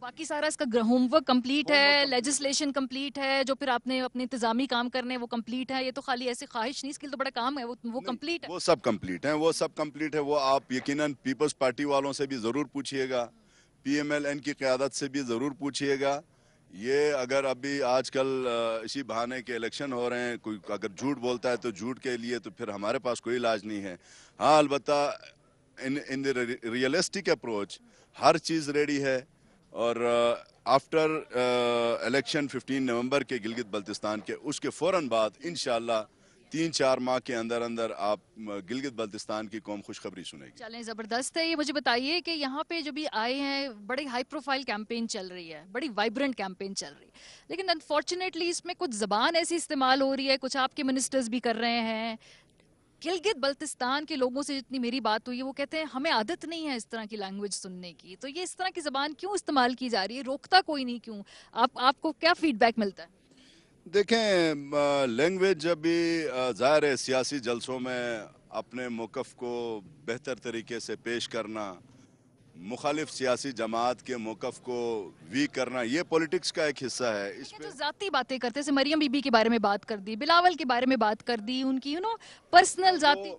باقی سارا اس کا ہوم ورک کمپلیٹ ہے, لیجسلیشن کمپلیٹ ہے, جو پھر آپ نے اپنے انتظامی کام کرنے ہیں وہ کمپلیٹ ہے, یہ تو خالی ایسی خواہش نہیں, اس کے لیے تو بڑا کام ہے, وہ کمپلیٹ ہے. وہ سب کمپلیٹ ہیں, وہ سب کمپلیٹ ہے. وہ آپ یقیناً پیپلز پارٹی والوں سے بھی ضرور پوچھئے گا, پی ایم ایل این کی قیادت سے بھی ضرور پوچھئے گا. یہ اگر ابھی آج کل اسی بہانے کے الیکشن ہو رہے ہیں, کوئی اگر جھوٹ بولتا ہے تو جھوٹ کے لیے تو پھر ہمارے پاس کوئی علاج نہیں ہے. ہاں البتہ ان دی ریئلسٹک اپروچ ہر چیز ریڈی ہے, اور آفٹر الیکشن 15 نومبر کے گلگت بلتستان کے, اس کے فوراً بعد انشاءاللہ 3-4 ماہ کے اندر اندر آپ گلگت بلتستان کی قوم خوشخبری سنے گی. چلیں زبردست ہے. یہ مجھے بتائیے کہ یہاں پہ جو بھی آئے ہیں, بڑی ہائی پروفائل کیمپین چل رہی ہے, بڑی وائبرنٹ کیمپین چل رہی ہے, لیکن انفارچونیٹلی اس میں کچھ زبان ایسی استعمال ہو رہی ہے, کچھ آپ کے منسٹرز بھی کر رہے ہیں. گلگت بلتستان کے لوگوں سے جتنی میری بات ہوئی ہے وہ کہتے ہیں ہمیں عادت نہیں ہے اس طرح کی لینگویج سننے کی, تو یہ اس طرح کی زبان کیوں استعمال کی جا رہی ہے, روکتا کوئی نہیں کیوں؟ آپ کو کیا فیڈ بیک ملتا ہے؟ دیکھیں, لینگویج جب بھی ظاہر ہے سیاسی جلسوں میں اپنے موقف کو بہتر طریقے سے پیش کرنا, مخالف سیاسی جماعت کے موقف کو ویک کرنا, یہ پولیٹکس کا ایک حصہ ہے. اس جو ذاتی باتیں کرتے ہیں, مریم بی بی کے بارے میں بات کر دی, بلاول کے بارے میں بات کر دی, ان کی پرسنل ذاتی,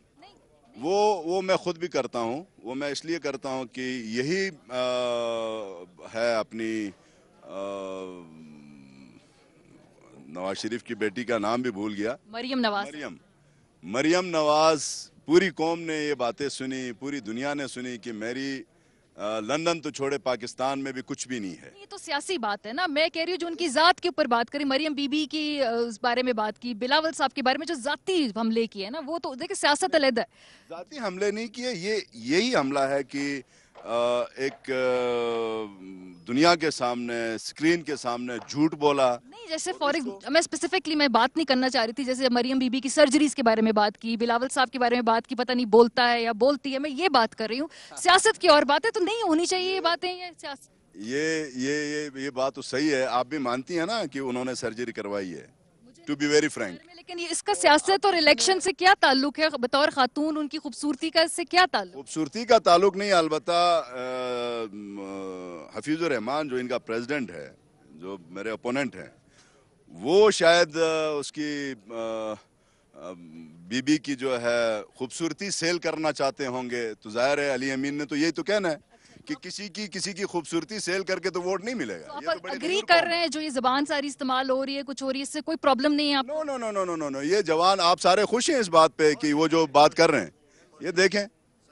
وہ میں خود بھی کرتا ہوں. وہ میں اس لیے کرتا ہوں کہ یہی ہے اپنی نواز شریف کی بیٹی کا نام بھی بھول گیا, مریم نواز. پوری قوم نے یہ باتیں سنی, پوری دنیا نے سنی کہ میری لندن تو چھوڑے پاکستان میں بھی کچھ بھی نہیں ہے. یہ تو سیاسی بات ہے نا, میں کہہ رہی ہوں جو ان کی ذات کے اوپر بات کری, مریم بی بی کی بارے میں بات کی, بلاول صاحب کے بارے میں جو ذاتی حملے کیے نا, وہ تو دیکھیں سیاست علیحدہ ہے. ذاتی حملے نہیں کیے, یہی حملہ ہے کہ ایک دنیا کے سامنے, اسکرین کے سامنے جھوٹ بولا. نہیں, جیسے میں اسپیسیفکلی میں بات نہیں کرنا چاہ رہی تھی, جیسے مریم بی بی کی سرجریز کے بارے میں بات کی, بلاول صاحب کے بارے میں بات کی, پتہ نہیں بولتا ہے یا بولتی ہے, میں یہ بات کر رہی ہوں. سیاست کی اور باتیں تو نہیں ہونی چاہیے, یہ باتیں, یہ سیاست, یہ بات تو صحیح ہے. آپ بھی مانتی ہیں نا کہ انہوں نے سرجری کروائی ہے, ٹو بی ویری فرینک. لیکن اس کا سیاست اور الیکشن سے کیا تعلق ہے؟ بطور خاتون ان کی خوبصورتی کا اس سے کیا تعلق؟ خوبصورتی کا تعلق نہیں, البتہ حفیظ الرحمان جو ان کا پریزیڈنٹ ہے, جو میرے اپوننٹ ہیں, وہ شاید اس کی بی بی کی جو ہے خوبصورتی سیل کرنا چاہتے ہوں گے. تو ظاہر ہے علی امین نے تو یہی تو کہنا ہے کہ کسی کی خوبصورتی سیل کر کے تو ووٹ نہیں ملے گا. آپ اگری کر رہے ہیں جو یہ زبان ساری استعمال ہو رہی ہے, کچھ ہو رہی ہے, اس سے کوئی پرابلم نہیں ہے آپ؟ نو, یہ جوان آپ سارے خوش ہیں اس بات پہ کہ وہ جو بات کر رہے ہیں, یہ دیکھیں,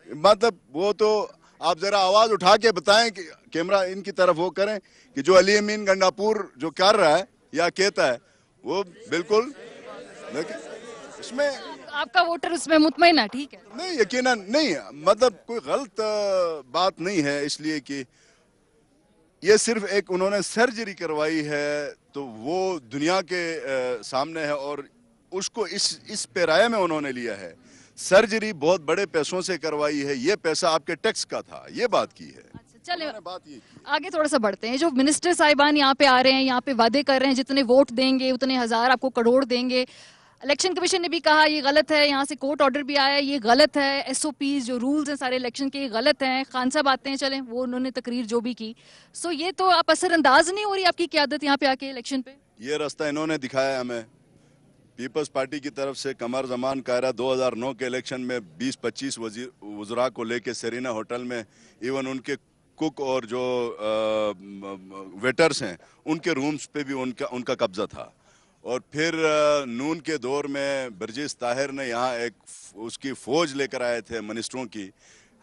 مطلب وہ تو آپ ذرا آواز اٹھا کے بتائیں کہ کیمرہ ان کی طرف وہ کریں کہ جو علی امین گنڈاپور جو کر رہا ہے یا کہتا ہے وہ بالکل اس میں آپ کا ووٹر اس میں مطمئن ہے, ٹھیک ہے؟ نہیں, یقیناً نہیں, مطلب کوئی غلط بات نہیں ہے, اس لیے کہ یہ صرف ایک انہوں نے سرجری کروائی ہے تو وہ دنیا کے سامنے ہے, اور اس کو اس پیرائے میں انہوں نے لیا ہے. سرجری بہت بڑے پیسوں سے کروائی ہے, یہ پیسہ آپ کے ٹیکس کا تھا, یہ بات کی ہے. چلے آگے تھوڑا سا بڑھتے ہیں. جو منسٹر صاحبان یہاں پہ آ رہے ہیں, یہاں پہ وعدے کر رہے ہیں جتنے ووٹ دیں گے اتنے ہزار آپ کو کروڑ دیں گے. الیکشن کمیشن نے بھی کہا یہ غلط ہے, یہاں سے کورٹ آرڈر بھی آیا, یہ غلط ہے, ایس او پیز جو رولز ہیں سارے الیکشن کے غلط ہیں. خان صاحب آتے ہیں, چلیں وہ انہوں نے تقریر جو بھی کی, سو یہ تو آپ اثر انداز نہیں ہو رہی آپ کی قیادت یہاں پہ آ کے الیکشن پہ؟ یہ راستہ انہوں نے دکھایا ہمیں. پیپلز پارٹی کی طرف سے قمر زمان قاہرہ 2009 کے الیکشن میں 20-25 وزراء کو لے کے سرینا ہوٹل میں, ایون ان کے کک اور جو ویٹرز ہیں ان کے رومز پہ بھی ان کا قبضہ تھا. اور پھر نون کے دور میں برجس طاہر نے یہاں اس کی فوج لے کر آئے تھے منسٹروں کی.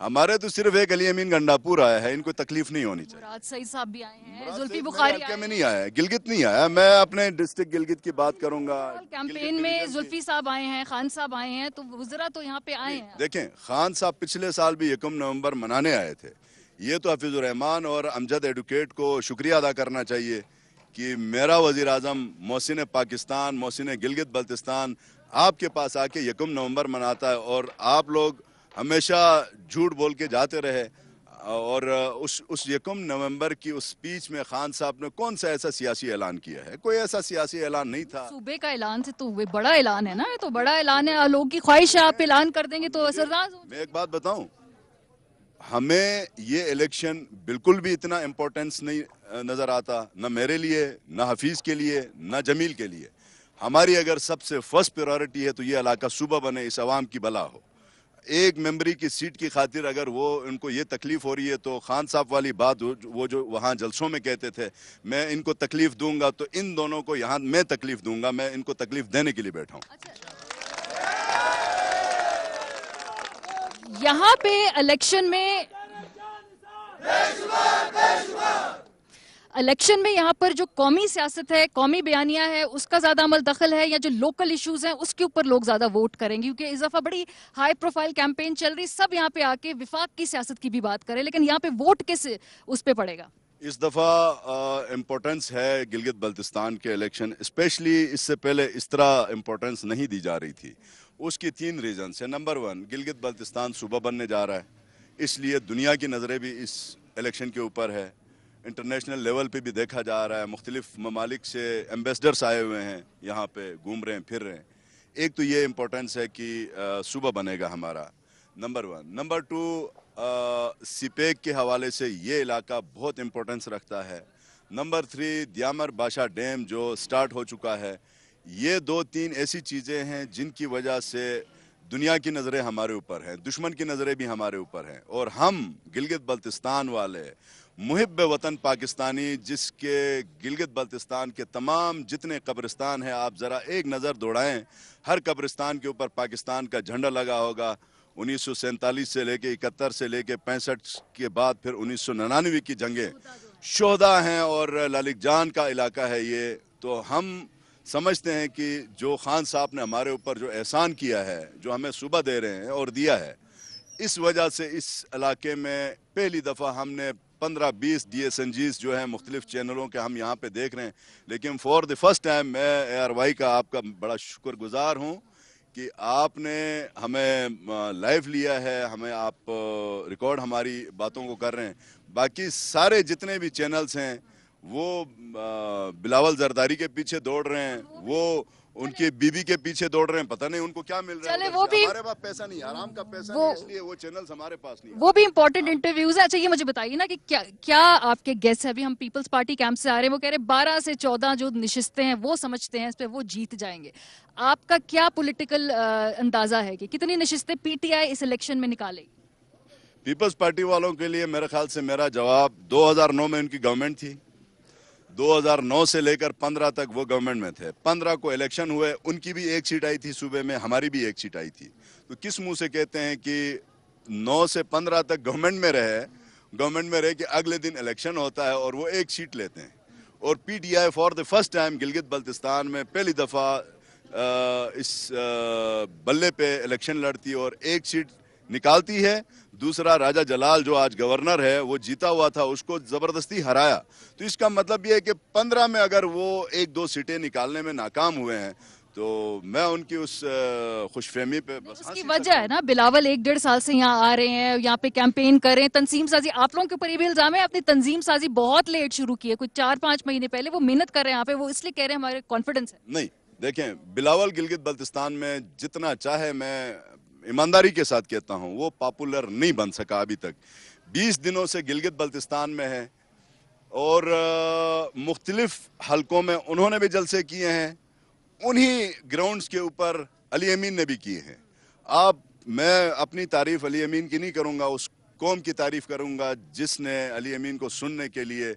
ہمارے تو صرف ایک علی امین گنڈاپور آیا ہے, ان کو تکلیف نہیں ہونی چاہیے. مراد سعید صاحب بھی آئے ہیں, زلفی بخاری آئے ہیں. میں نہیں آیا, گلگت نہیں آیا, میں اپنے ڈسٹرکٹ گلگت کی بات کروں گا. کیمپین میں زلفی صاحب آئے ہیں, خان صاحب آئے ہیں, تو وزراء تو یہاں پہ آئے ہیں. دیکھیں, خان صاحب پچھلے سال بھی 1 نومبر منانے آئے تھے. یہ تو حفیظ الرحمان اور امجد ایڈوکیٹ کو شکریہ ادا کرنا چاہیے کہ میرا وزیر اعظم محسن پاکستان, محسن گلگت بلتستان آپ کے پاس آ کے 1 نومبر مناتا ہے, اور آپ لوگ ہمیشہ جھوٹ بول کے جاتے رہے. اور اس 1 نومبر کی اس سپیچ میں خان صاحب نے کون سا ایسا سیاسی اعلان کیا ہے؟ کوئی ایسا سیاسی اعلان نہیں تھا. صوبے کا اعلان سے تو بڑا اعلان ہے نا, یہ تو بڑا اعلان ہے, لوگوں کی خواہش ہے آپ اعلان کر دیں گے تو اثرانداز ہو. میں ایک بات بتاؤں, ہمیں یہ الیکشن بالکل بھی اتنا امپورٹنس نہیں نظر آتا، نہ میرے لیے، نہ حفیظ کے لیے، نہ جمیل کے لیے. ہماری اگر سب سے فرسٹ پریورٹی ہے تو یہ علاقہ صوبہ بنے، اس عوام کی بھلا ہو. ایک ممبری کی سیٹ کی خاطر اگر ان کو یہ تکلیف ہو رہی ہے تو خان صاحب والی بات وہ جو وہاں جلسوں میں کہتے تھے میں ان کو تکلیف دوں گا، تو ان دونوں کو یہاں میں تکلیف دوں گا. میں ان کو تکلیف دینے کے لیے بیٹھا ہوں. یہاں پہ الیکشن میں یہاں پر جو قومی سیاست ہے، قومی بیانیہ ہے، اس کا زیادہ عمل دخل ہے، یا جو لوکل ایشوز ہیں اس کے اوپر لوگ زیادہ ووٹ کریں گے؟ کیونکہ اس دفعہ بڑی ہائی پروفائل کیمپین چل رہی، سب یہاں پہ آ کے وفاق کی سیاست کی بھی بات کریں، لیکن یہاں پہ ووٹ کس اس پہ پڑے گا؟ اس دفعہ امپورٹنس ہے گلگت بلتستان کے الیکشن، اسپیشلی اس سے پہلے اس طرح امپورٹنس نہیں دی جا رہی تھی. اس کی 3 ریزنز ہیں. نمبر 1، گلگت بلتستان صوبہ بننے جا رہا ہے، اس لیے دنیا کی نظریں بھی اس الیکشن کے اوپر ہے. انٹرنیشنل لیول پہ بھی دیکھا جا رہا ہے، مختلف ممالک سے ایمبیسڈرز آئے ہوئے ہیں یہاں پہ، گھوم رہے ہیں، پھر رہے ہیں. ایک تو یہ امپورٹنس ہے کہ صوبہ بنے گا ہمارا، نمبر 1. نمبر 2، سی پیک کے حوالے سے یہ علاقہ بہت امپورٹنس رکھتا ہے. نمبر 3، دیامر باشا ڈیم جو سٹارٹ ہو چکا ہے. یہ 2-3 ایسی چیزیں ہیں جن کی وجہ سے دنیا کی نظریں ہمارے اوپر ہیں، دشمن کی نظریں بھی ہمارے اوپر ہیں. اور ہم گلگت بلتستان والے محب وطن پاکستانی، جس کے گلگت بلتستان کے تمام جتنے قبرستان ہیں، آپ ذرا ایک نظر دوڑائیں، ہر قبرستان کے اوپر پاکستان کا جھنڈا لگا ہوگا. 1947 سے لے کے 71 سے لے کے 65 کے بعد پھر 1999 کی جنگیں شہداء ہیں، اور لالک جان کا علاقہ ہے یہ. تو ہم سمجھتے ہیں کہ جو خان صاحب نے ہمارے اوپر جو احسان کیا ہے، جو ہمیں صوبہ دے رہے ہیں اور دیا ہے، اس وجہ سے اس علاقے میں پہلی دفعہ ہم نے 15-20 ڈی ایس این جیز جو ہیں مختلف چینلوں کے ہم یہاں پہ دیکھ رہے ہیں. لیکن فور دی فرسٹ ٹائم میں اے آر وائی کا آپ کا بڑا شکر گزار ہوں کہ آپ نے ہمیں لائیو لیا ہے، ہمیں آپ ریکارڈ ہماری باتوں کو کر رہے ہیں. باقی سارے جتنے بھی چینلز ہیں وہ بلاول زرداری کے پیچھے دوڑ رہے ہیں، وہ ان کی بیوی کے پیچھے دوڑ رہے ہیں، پتہ نہیں ان کو کیا مل رہا ہے. ہمارے پاس پیسہ نہیں، آرام کا پیسہ نہیں، اس لیے وہ چینلز ہمارے پاس نہیں. وہ بھی امپورٹنٹ انٹرویوز ہے. اچھا یہ مجھے بتائیے نا کہ کیا آپ کے گیس ہے، ابھی ہم پیپلز پارٹی کیمپ سے آ رہے ہیں، وہ کہہ رہے 12 سے 14 جو نشستیں ہیں وہ سمجھتے ہیں اس پہ وہ جیت جائیں گے. آپ کا کیا پولیٹیکل اندازہ ہے کہ کتنی نشستیں P T I us election میں نکالے گی؟ پیپلز پارٹی والوں کے لیے میرے خیال سے میرا جواب، 2009 میں ان کی گورنمنٹ تھی، 2009 سے لے کر 15 تک وہ گورنمنٹ میں تھے. 15 کو الیکشن ہوئے، ان کی بھی 1 سیٹ آئی تھی صوبے میں، ہماری بھی 1 سیٹ آئی تھی. تو کس منہ سے کہتے ہیں کہ 9 سے 15 تک گورنمنٹ میں رہے کہ اگلے دن الیکشن ہوتا ہے اور وہ 1 سیٹ لیتے ہیں. اور P T I for the first time Gilgit Baltistan میں پہلی دفعہ اس بلے پہ الیکشن لڑتی اور 1 سیٹ نکالتی ہے. دوسرا راجہ جلال جو آج گورنر ہے وہ جیتا ہوا تھا، اس کو زبردستی ہرایا. تو اس کا مطلب یہ ہے کہ 15 میں اگر وہ 1-2 سیٹیں نکالنے میں ناکام ہوئے ہیں تو میں ان کی اس خوش فہمی پہ بس اس کی وجہ ہے نا، بلاول 1-1.5 سال سے یہاں آ رہے ہیں، یہاں پہ کیمپین کر رہے ہیں، تنظیم سازی. آپ لوگوں کے اوپر یہ بھی الزام ہے اپنی تنظیم سازی بہت لیٹ شروع کی ہے، کچھ 4-5 مہینے پہلے. وہ محنت کر رہے ہیں یہاں پہ، وہ اس لیے کہہ رہے ہیں ہمارے کانفیڈنس ہے. نہیں، دیکھیں بلاول گلگت بلتستان میں جتنا چاہے، میں ایمانداری کے ساتھ کہتا ہوں، وہ پاپولر نہیں بن سکا ابھی تک. 20 دنوں سے گلگت بلتستان میں ہے اور مختلف حلقوں میں انہوں نے بھی جلسے کیے ہیں، انہی گراؤنڈز کے اوپر علی امین نے بھی کیے ہیں. میں اپنی تعریف علی امین کی نہیں کروں گا، اس قوم کی تعریف کروں گا جس نے علی امین کو سننے کے لیے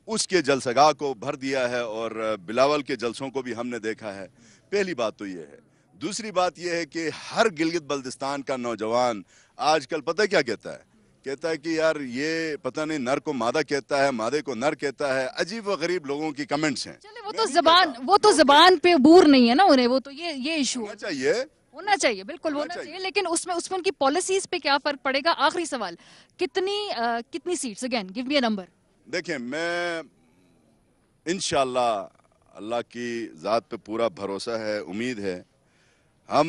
اس کے جلسگاہ کو بھر دیا ہے، اور بلاول کے جلسوں کو بھی ہم نے دیکھا ہے. پہلی بات تو یہ ہے. دوسری بات یہ ہے کہ ہر گلگت بلتستان کا نوجوان آج کل پتہ کیا کہتا ہے کہ یار یہ پتہ نہیں نر کو مادہ کہتا ہے، مادے کو نر کہتا ہے. عجیب و غریب لوگوں کی کمنٹس ہیں. وہ تو زبان پہ عبور نہیں ہے نا انہیں، وہ تو یہ ایشو ہونا چاہیے بالکل ہونا چاہیے. لیکن اس میں ان کی پالیسیز پہ کیا فرق پڑے گا؟ آخری سوال، کتنی sets? Again give me A number. دیکھیں، میں انشاءاللہ اللہ کی ذات پہ پورا بھروسہ ہے، امید ہے، ہم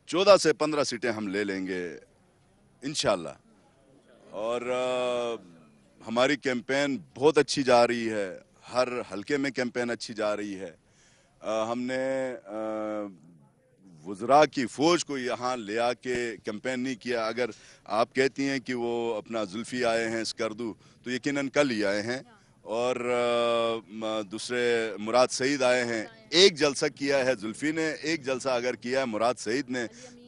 14 سے 15 سیٹیں ہم لے لیں گے انشاءاللہ. اور ہماری کیمپین بہت اچھی جا رہی ہے، ہر حلقے میں کیمپین اچھی جا رہی ہے. ہم نے وزراء کی فوج کو یہاں لے آ کے کیمپین نہیں کیا. اگر آپ کہتی ہیں کہ وہ اپنا زلفی آئے ہیں اسکردو، تو یقیناً کل ہی آئے ہیں اور دوسرے مراد سعید آئے ہیں. ایک جلسہ کیا ہے زلفی نے, ایک جلسہ اگر کیا ہے مراد سعید نے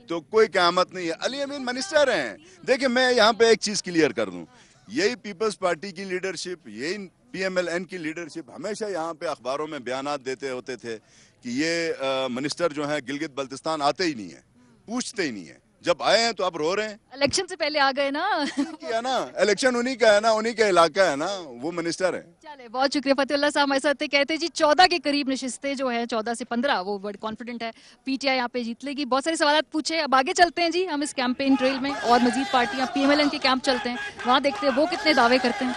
تو کوئی قیامت نہیں ہے. علی امین منسٹر ہیں. دیکھیں میں یہاں پہ ایک چیز کلیئر کر دوں, یہی پیپلز پارٹی کی لیڈرشپ, یہی پی ایم ایل این کی لیڈرشپ ہمیشہ یہاں پہ اخباروں میں بیانات دیتے ہوتے تھے کہ یہ منسٹر جو ہیں گلگت بلتستان آتے ہی نہیں ہیں, پوچھتے ہی نہیں ہیں. جب آئے ہیں تو اب رو رہے ہیں. الیکشن سے پہلے آ گئے نا. کیا نا, الیکشن انہی کا ہے نا, انہی کا علاقہ ہے نا, وہ منسٹر ہیں. چلے بہت شکریہ. فتح اللہ صاحب ہمارے ساتھ کہتے جی 14 کے قریب نشستیں جو ہیں 14 سے 15 وہ بڑی کانفیڈنٹ ہے پی ٹی آئی یہاں پہ جیت لے گی. بہت سارے سوالات پوچھے, اب آگے چلتے ہیں جی ہم اس کیمپین ٹریل میں اور مزید پارٹیاں پی ایم ایل این کے کیمپ چلتے ہیں, وہاں دیکھتے ہیں وہ کتنے دعوے کرتے ہیں.